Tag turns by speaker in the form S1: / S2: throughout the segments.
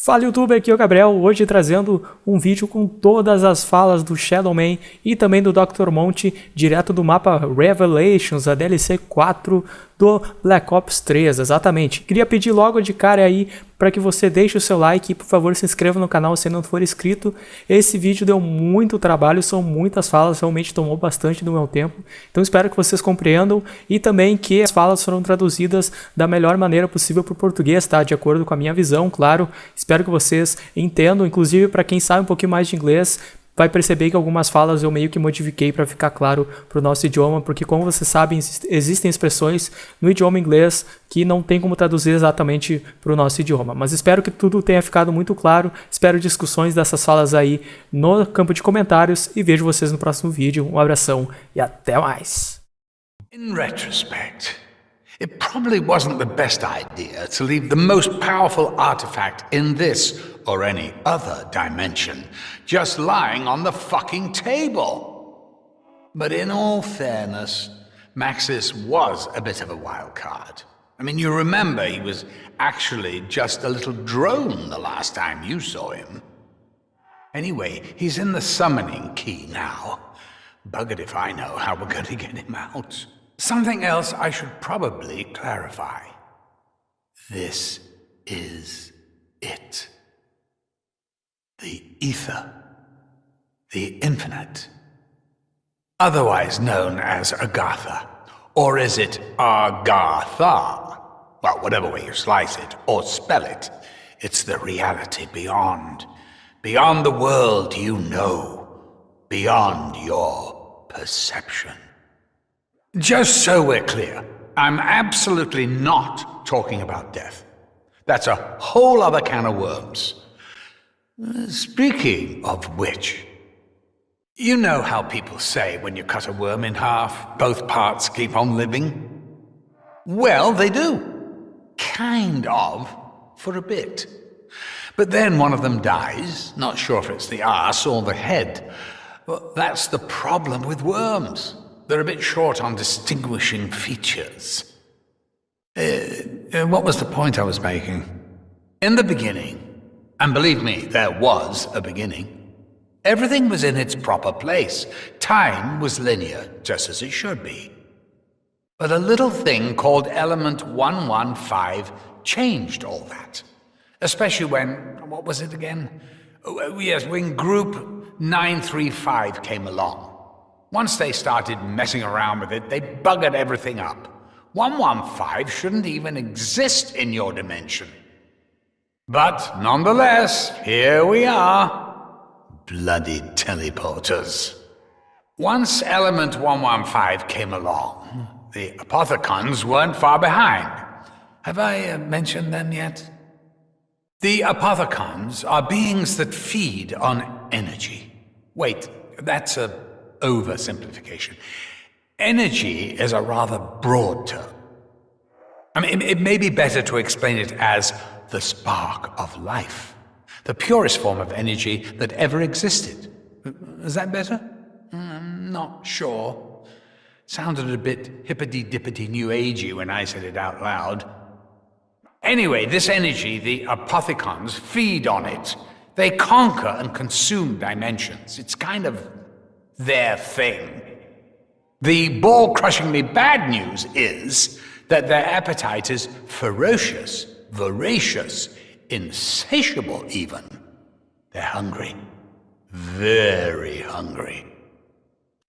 S1: Fala YouTube, aqui é o Gabriel, hoje trazendo um vídeo com todas as falas do Shadow Man e também do Dr. Monty, direto do mapa Revelations, a DLC 4 do Black Ops 3, exatamente. Queria pedir logo de cara aí para que você deixe o seu like e por favor se inscreva no canal se não for inscrito. Esse vídeo deu muito trabalho, são muitas falas, realmente tomou bastante do meu tempo, então espero que vocês compreendam e também que as falas foram traduzidas da melhor maneira possível para o português, tá? De acordo com a minha visão, claro. Espero que vocês entendam, inclusive para quem sabe um pouquinho mais de inglês, vai perceber que algumas falas eu meio que modifiquei para ficar claro para o nosso idioma, porque como vocês sabem, existem expressões no idioma inglês que não tem como traduzir exatamente para o nosso idioma. Mas espero que tudo tenha ficado muito claro, espero discussões dessas falas aí no campo de comentários e vejo vocês no próximo vídeo. Um abração e até mais!
S2: In retrospect, it probably wasn't the best idea to leave the most powerful artifact in this or any other dimension just lying on the fucking table. But in all fairness, Maxis was a bit of a wild card. I mean, you remember he was actually just a little drone the last time you saw him. Anyway, he's in the summoning key now. Buggered if I know how we're going to get him out. Something else I should probably clarify. This is it. The Ether. The Infinite. Otherwise known as Agartha. Or is it Agartha? Well, whatever way you slice it, or spell it, it's the reality beyond. Beyond the world you know. Beyond your perception. Just so we're clear, I'm absolutely not talking about death. That's a whole other can of worms. Speaking of which, you know how people say when you cut a worm in half, both parts keep on living? Well, they do. Kind of, for a bit. But then one of them dies, not sure if it's the arse or the head. Well, that's the problem with worms. They're a bit short on distinguishing features. What was the point I was making? In the beginning, and believe me, there was a beginning, everything was in its proper place. Time was linear, just as it should be. But a little thing called Element 115 changed all that. Especially when, what was it again? Oh, yes, when Group 935 came along. Once they started messing around with it, they buggered everything up. 115 shouldn't even exist in your dimension. But nonetheless, here we are. Bloody teleporters. Once Element 115 came along, the Apothicons weren't far behind. Have I mentioned them yet? The Apothicons are beings that feed on energy. Wait, that's a oversimplification. Energy is a rather broad term. I mean, it may be better to explain it as the spark of life, the purest form of energy that ever existed. Is that better? I'm not sure. Sounded a bit hippity-dippity new agey when I said it out loud. Anyway, this energy, the Apothicons, feed on it. They conquer and consume dimensions. It's kind of their thing. The ball-crushingly bad news is that their appetite is ferocious, voracious, insatiable even. They're hungry. Very hungry.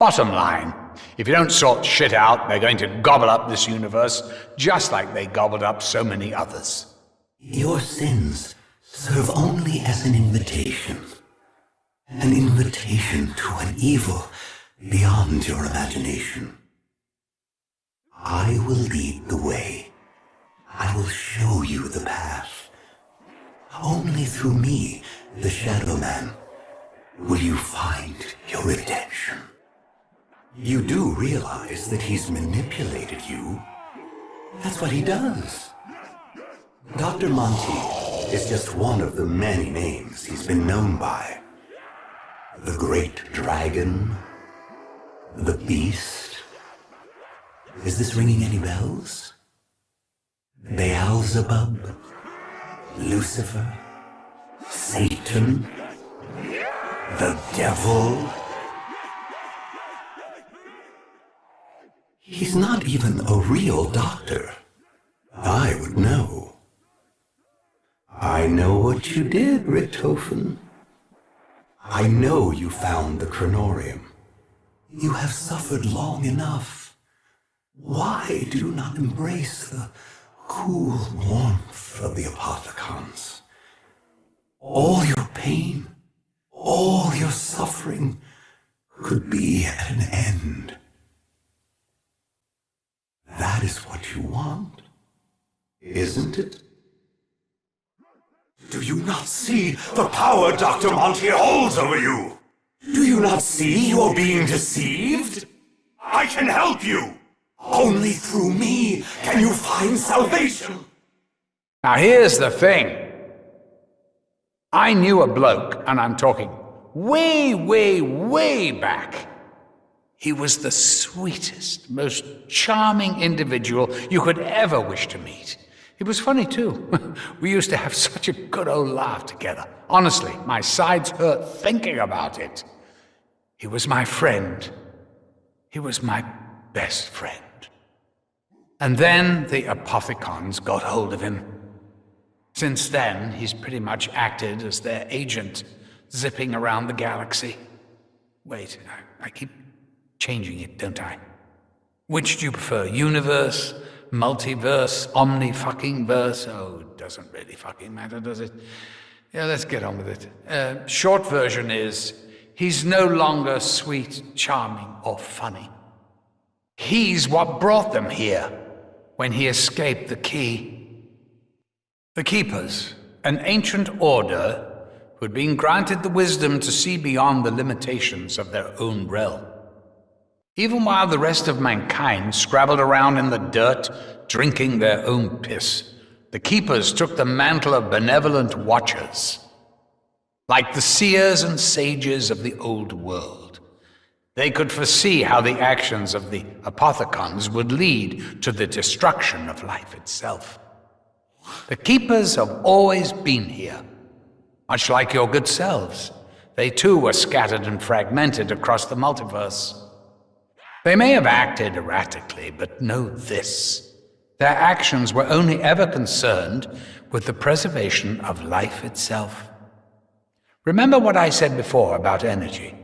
S2: Bottom line, if you don't sort shit out, they're going to gobble up this universe, just like they gobbled up so many others.
S3: Your sins serve only as an invitation. An invitation to an evil beyond your imagination. I will lead the way. I will show you the path. Only through me, the Shadow Man, will you find your redemption. You do realize that he's manipulated you? That's what he does. Dr. Monty is just one of the many names he's been known by. The Great Dragon, the Beast. Is this ringing any bells? Beelzebub? Lucifer? Satan? The devil? He's not even a real doctor. I would know. I know what you did, Richtofen. I know you found the Chronorium. You have suffered long enough. Why do you not embrace the cool warmth of the Apothicons? All your pain, all your suffering could be at an end. That is what you want, isn't it? Do you not see the power Dr. Monty holds over you? Do you not see you are being deceived? I can help you. Only through me can you find salvation.
S2: Now here's the thing. I knew a bloke, and I'm talking way, way, way back. He was the sweetest, most charming individual you could ever wish to meet. He was funny too. We used to have such a good old laugh together. Honestly, my sides hurt thinking about it. He was my friend. He was my best friend. And then the Apothicons got hold of him. Since then, he's pretty much acted as their agent, zipping around the galaxy. Wait, I keep changing it, don't I? Which do you prefer? Universe? Multiverse? Omni-fucking-verse? Oh, it doesn't really fucking matter, does it? Yeah, let's get on with it. Short version is, he's no longer sweet, charming, or funny. He's what brought them here when he escaped the key. The Keepers, an ancient order who had been granted the wisdom to see beyond the limitations of their own realm. Even while the rest of mankind scrabbled around in the dirt, drinking their own piss, the Keepers took the mantle of benevolent watchers. Like the seers and sages of the old world, they could foresee how the actions of the Apothicons would lead to the destruction of life itself. The Keepers have always been here, much like your good selves. They too were scattered and fragmented across the multiverse. They may have acted erratically, but know this. Their actions were only ever concerned with the preservation of life itself. Remember what I said before about energy.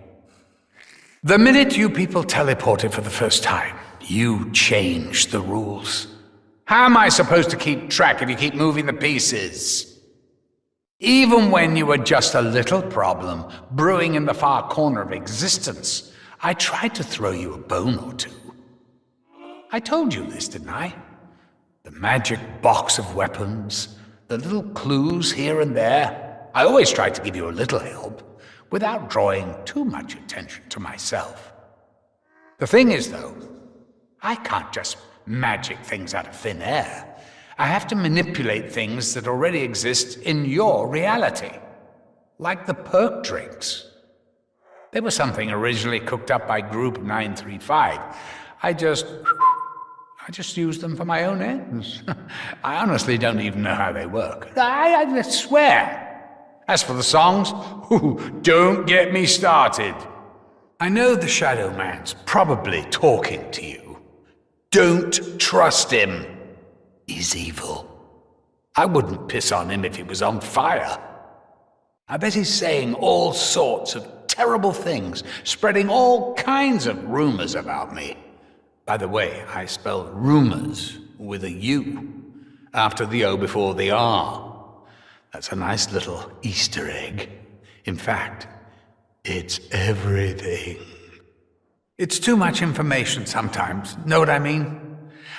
S2: The minute you people teleported for the first time, you changed the rules. How am I supposed to keep track if you keep moving the pieces? Even when you were just a little problem brewing in the far corner of existence, I tried to throw you a bone or two. I told you this, didn't I? The magic box of weapons, the little clues here and there. I always tried to give you a little help, without drawing too much attention to myself. The thing is, though, I can't just magic things out of thin air. I have to manipulate things that already exist in your reality. Like the perk drinks. They were something originally cooked up by Group 935. I just used them for my own ends. I honestly don't even know how they work. I swear. As for the songs, don't get me started. I know the Shadow Man's probably talking to you. Don't trust him. He's evil. I wouldn't piss on him if he was on fire. I bet he's saying all sorts of terrible things, spreading all kinds of rumors about me. By the way, I spell rumors with a U, after the O before the R. That's a nice little Easter egg. In fact, it's everything. It's too much information sometimes, know what I mean?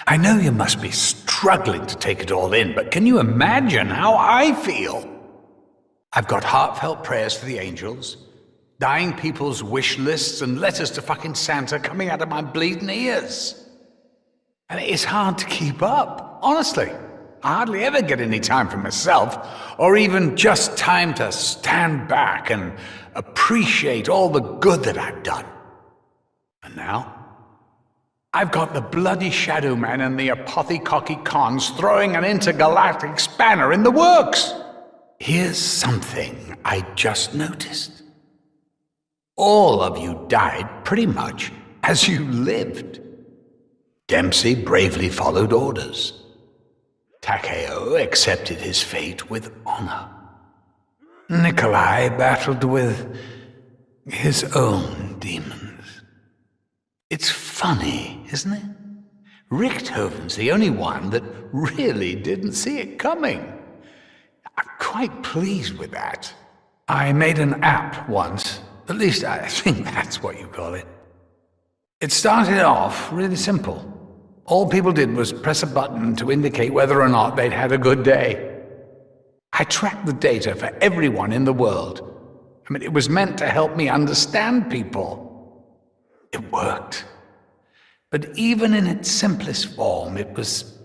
S2: I know you must be struggling to take it all in, but can you imagine how I feel? I've got heartfelt prayers to the angels, dying people's wish lists and letters to fucking Santa coming out of my bleeding ears. And it's hard to keep up, honestly. I hardly ever get any time for myself, or even just time to stand back and appreciate all the good that I've done. And now, I've got the bloody Shadow Man and the Apothicons throwing an intergalactic spanner in the works. Here's something I just noticed. All of you died pretty much as you lived. Dempsey bravely followed orders. Takeo accepted his fate with honor. Nikolai battled with his own demons. It's funny, isn't it? Richthofen's the only one that really didn't see it coming. I'm quite pleased with that. I made an app once. At least I think that's what you call it. It started off really simple. All people did was press a button to indicate whether or not they'd had a good day. I tracked the data for everyone in the world. I mean, it was meant to help me understand people. It worked. But even in its simplest form, it was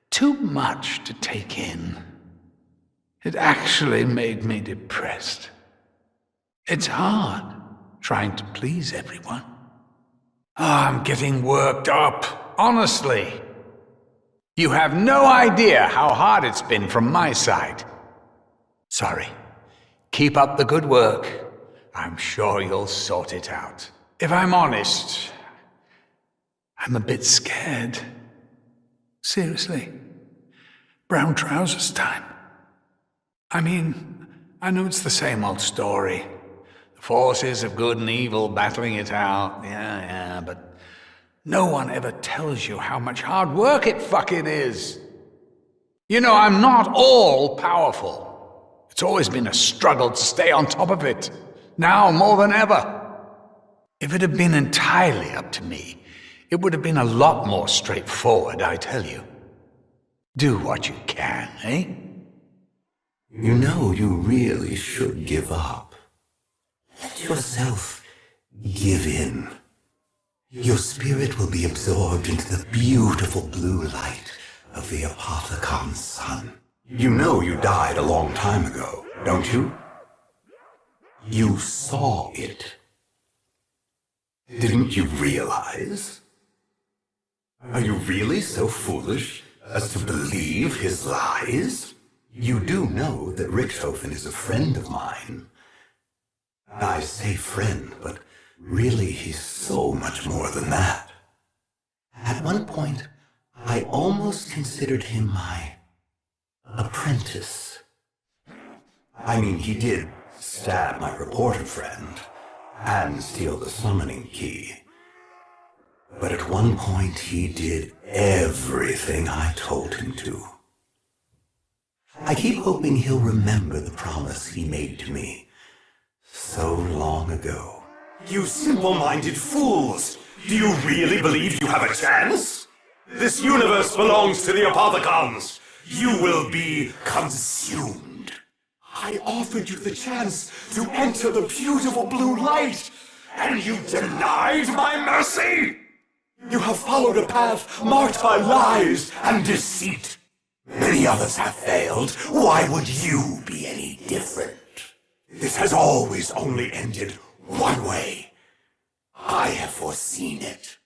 S2: too much to take in. It actually made me depressed. It's hard trying to please everyone. Oh, I'm getting worked up. Honestly, you have no idea how hard it's been from my side. Sorry. Keep up the good work. I'm sure you'll sort it out. If I'm honest, I'm a bit scared. Seriously. Brown trousers time. I mean, I know it's the same old story. The forces of good and evil battling it out. Yeah, but no one ever tells you how much hard work it fucking is. You know, I'm not all powerful. It's always been a struggle to stay on top of it. Now more than ever. If it had been entirely up to me, it would have been a lot more straightforward, I tell you. Do what you can, eh?
S3: You know you really should give up. Let yourself give in. Your spirit will be absorbed into the beautiful blue light of the Apothecon's sun. You know you died a long time ago, don't you? You saw it. Didn't you realize? Are you really so foolish as to believe his lies? You do know that Richthofen is a friend of mine. I say friend, but really he's so much more than that. At one point, I almost considered him my apprentice. I mean, he did stab my reporter friend and steal the summoning key. But at one point, he did everything I told him to. I keep hoping he'll remember the promise he made to me so long ago.
S4: You simple-minded fools! Do you really believe you have a chance? This universe belongs to the Apothecons! You will be consumed! I offered you the chance to enter the beautiful blue light, and you denied my mercy! You have followed a path marked by lies and deceit. Many others have failed. Why would you be any different? This has always only ended one way. I have foreseen it.